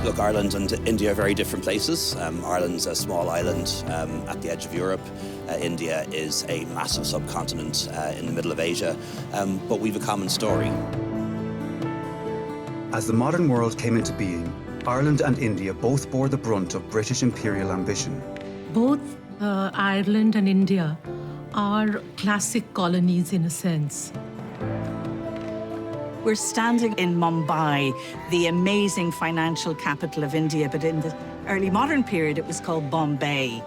Look, Ireland and India are very different places. Ireland's a small island at the edge of Europe. India is a massive subcontinent in the middle of Asia, but we've a common story. As the modern world came into being, Ireland and India both bore the brunt of British imperial ambition. Both Ireland and India are classic colonies in a sense. We're standing in Mumbai, the amazing financial capital of India, but in the early modern period, it was called Bombay.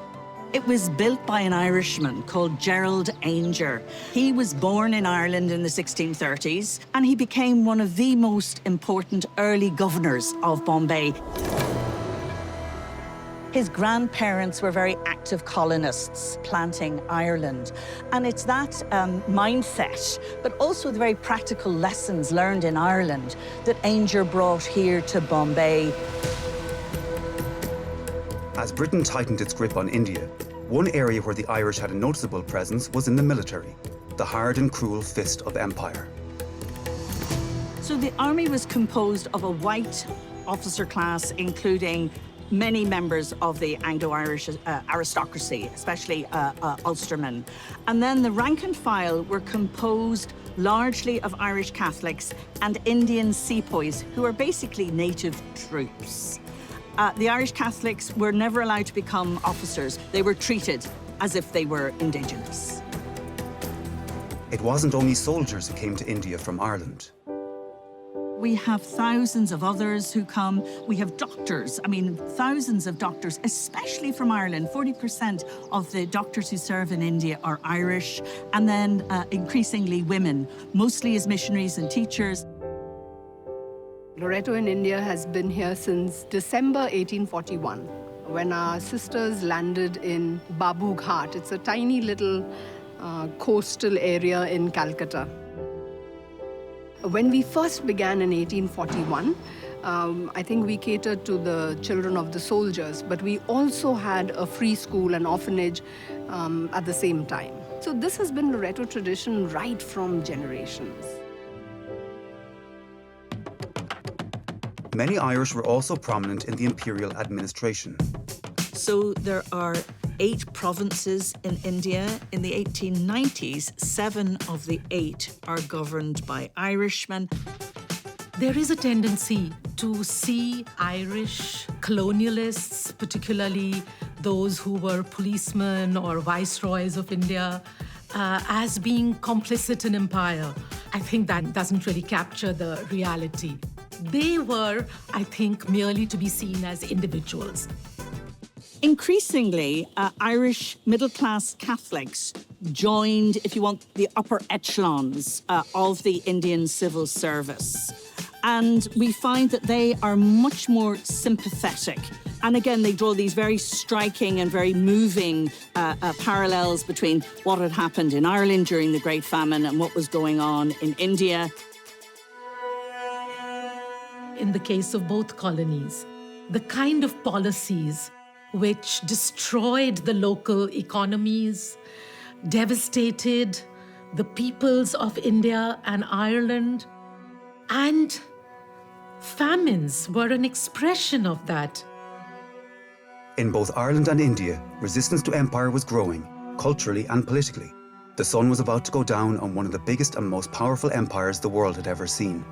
It was built by an Irishman called Gerald Ainger. He was born in Ireland in the 1630s, and he became one of the most important early governors of Bombay. His grandparents were very active colonists planting Ireland. And it's that mindset, but also the very practical lessons learned in Ireland that Ainger brought here to Bombay. As Britain tightened its grip on India, one area where the Irish had a noticeable presence was in the military, the hard and cruel fist of empire. So the army was composed of a white officer class, including many members of the Anglo-Irish aristocracy, especially Ulstermen. And then the rank and file were composed largely of Irish Catholics and Indian sepoys, who are basically native troops. The Irish Catholics were never allowed to become officers. They were treated as if they were indigenous. It wasn't only soldiers who came to India from Ireland. We have thousands of others who come. We have doctors, thousands of doctors, especially from Ireland. 40% of the doctors who serve in India are Irish, and then increasingly women, mostly as missionaries and teachers. Loreto in India has been here since December 1841, when our sisters landed in Babu Ghat. It's a tiny little coastal area in Calcutta. When we first began in 1841, I think we catered to the children of the soldiers, but we also had a free school and orphanage at the same time. So this has been Loreto tradition right from generations. Many Irish were also prominent in the imperial administration. So there are 8 provinces in India. In the 1890s, 7 of the 8 are governed by Irishmen. There is a tendency to see Irish colonialists, particularly those who were policemen or viceroys of India, as being complicit in empire. I think that doesn't really capture the reality. They were, I think, merely to be seen as individuals. Increasingly, Irish middle-class Catholics joined, if you want, the upper echelons of the Indian civil service. And we find that they are much more sympathetic. And again, they draw these very striking and very moving parallels between what had happened in Ireland during the Great Famine and what was going on in India. In the case of both colonies, the kind of policies which destroyed the local economies, devastated the peoples of India and Ireland, and famines were an expression of that. In both Ireland and India, resistance to empire was growing, culturally and politically. The sun was about to go down on one of the biggest and most powerful empires the world had ever seen.